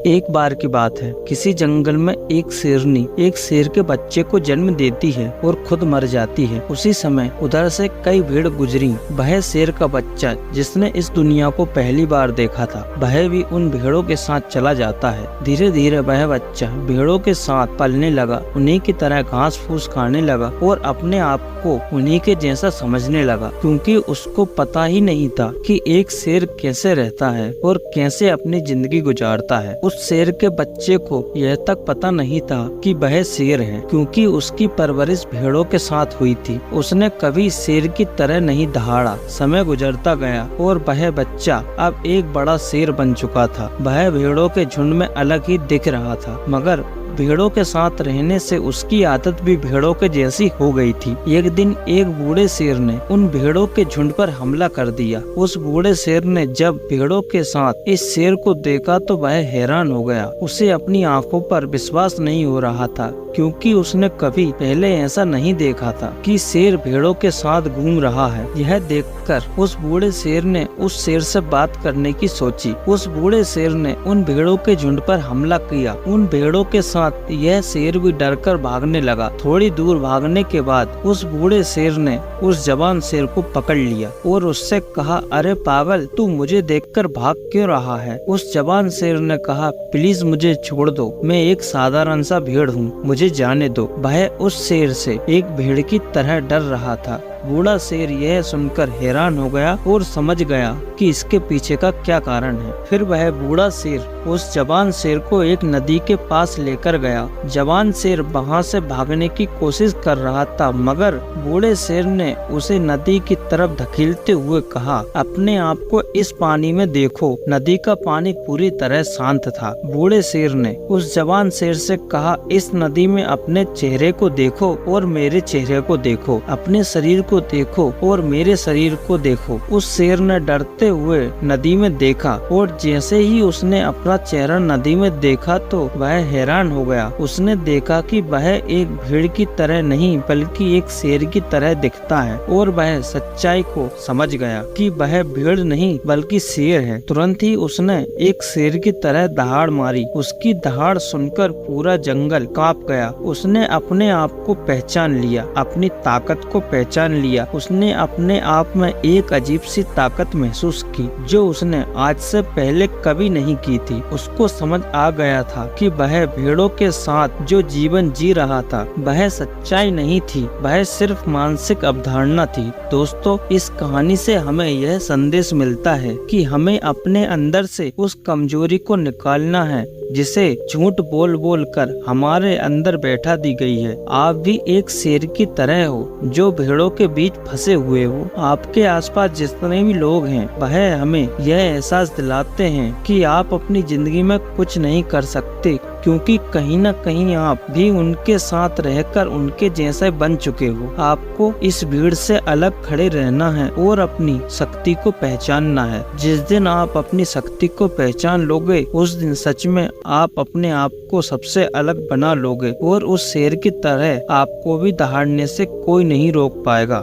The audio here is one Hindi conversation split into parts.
एक बार की बात है, किसी जंगल में एक शेरनी एक शेर के बच्चे को जन्म देती है और खुद मर जाती है। उसी समय उधर से कई भेड़ गुजरी। वह शेर का बच्चा जिसने इस दुनिया को पहली बार देखा था, वह भी उन भेड़ों के साथ चला जाता है। धीरे धीरे वह बच्चा भेड़ों के साथ पलने लगा, उन्हीं की तरह घास फूस खाने लगा और अपने आप को उन्हीं के जैसा समझने लगा, क्योंकि उसको पता ही नहीं था कि एक शेर कैसे रहता है और कैसे अपनी जिंदगी गुजारता है। उस शेर के बच्चे को यह तक पता नहीं था कि वह शेर है, क्योंकि उसकी परवरिश भेड़ों के साथ हुई थी। उसने कभी शेर की तरह नहीं दहाड़ा। समय गुजरता गया और वह बच्चा अब एक बड़ा शेर बन चुका था। वह भेड़ों के झुंड में अलग ही दिख रहा था, मगर भेड़ों के साथ रहने से उसकी आदत भी भेड़ों के जैसी हो गई थी। एक दिन एक बूढ़े शेर ने उन भेड़ों के झुंड पर हमला कर दिया। उस बूढ़े शेर ने जब भेड़ों के साथ इस शेर को देखा तो वह हैरान हो गया। उसे अपनी आंखों पर विश्वास नहीं हो रहा था, क्योंकि उसने कभी पहले ऐसा नहीं देखा था कि शेर भेड़ों के साथ घूम रहा है। यह देखकर उस बूढ़े शेर ने उस शेर से बात करने की सोची। उस बूढ़े शेर ने उन भेड़ों के झुंड पर हमला किया। उन भेड़ों के साथ यह शेर भी डरकर भागने लगा। थोड़ी दूर भागने के बाद उस बूढ़े शेर ने उस जवान शेर को पकड़ लिया और उससे कहा, अरे पागल, तू मुझे देखकर भाग क्यों रहा है? उस जवान शेर ने कहा, प्लीज मुझे छोड़ दो, मैं एक साधारण सा भेड़ हूँ, मुझे जाने दो। वह उस शेर से एक भेड़ की तरह डर रहा था। बूढ़ा शेर यह सुनकर हैरान हो गया और समझ गया कि इसके पीछे का क्या कारण है। फिर वह बूढ़ा शेर उस जवान शेर को एक नदी के पास लेकर गया। जवान शेर वहां से भागने की कोशिश कर रहा था, मगर बूढ़े शेर ने उसे नदी की तरफ धकेलते हुए कहा, अपने आप को इस पानी में देखो। नदी का पानी पूरी तरह शांत था। बूढ़े शेर ने उस जवान शेर से कहा, इस नदी में अपने चेहरे को देखो और मेरे चेहरे को देखो, अपने शरीर को देखो और मेरे शरीर को देखो। उस शेर ने डरते हुए नदी में देखा और जैसे ही उसने अपना चेहरा नदी में देखा तो वह हैरान हो गया। उसने देखा कि वह एक भेड़ की तरह नहीं बल्कि एक शेर की तरह दिखता है और वह सच्चाई को समझ गया कि वह भेड़ नहीं बल्कि शेर है। तुरंत ही उसने एक शेर की तरह दहाड़ मारी। उसकी दहाड़ सुनकर पूरा जंगल कांप गया। उसने अपने आप को पहचान लिया, अपनी ताकत को पहचान लिया। उसने अपने आप में एक अजीब सी ताकत महसूस की जो उसने आज से पहले कभी नहीं की थी। उसको समझ आ गया था कि वह भेड़ों के साथ जो जीवन जी रहा था वह सच्चाई नहीं थी, वह सिर्फ मानसिक अवधारणा थी। दोस्तों, इस कहानी से हमें यह संदेश मिलता है कि हमें अपने अंदर से उस कमजोरी को निकालना है जिसे झूठ बोल बोल कर हमारे अंदर बैठा दी गई है। आप भी एक शेर की तरह हो जो भेड़ों के बीच फंसे हुए हो। आपके आसपास जितने भी लोग हैं वह हमें यह एहसास दिलाते हैं कि आप अपनी जिंदगी में कुछ नहीं कर सकते, क्योंकि कहीं न कहीं आप भी उनके साथ रहकर उनके जैसे बन चुके हो। आपको इस भीड़ से अलग खड़े रहना है और अपनी शक्ति को पहचानना है। जिस दिन आप अपनी शक्ति को पहचान लोगे उस दिन सच में आप अपने आप को सबसे अलग बना लोगे और उस शेर की तरह आपको भी दहाड़ने से कोई नहीं रोक पाएगा।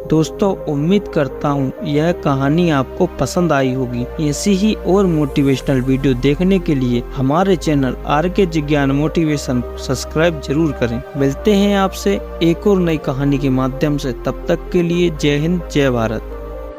दोस्तों, उम्मीद करता हूँ यह कहानी आपको पसंद आई होगी। ऐसी ही और मोटिवेशनल वीडियो देखने के लिए हमारे चैनल RK जिज्ञान मोटिवेशन सब्सक्राइब जरूर करें। मिलते हैं आपसे एक और नई कहानी के माध्यम से। तब तक के लिए जय हिंद, जय भारत।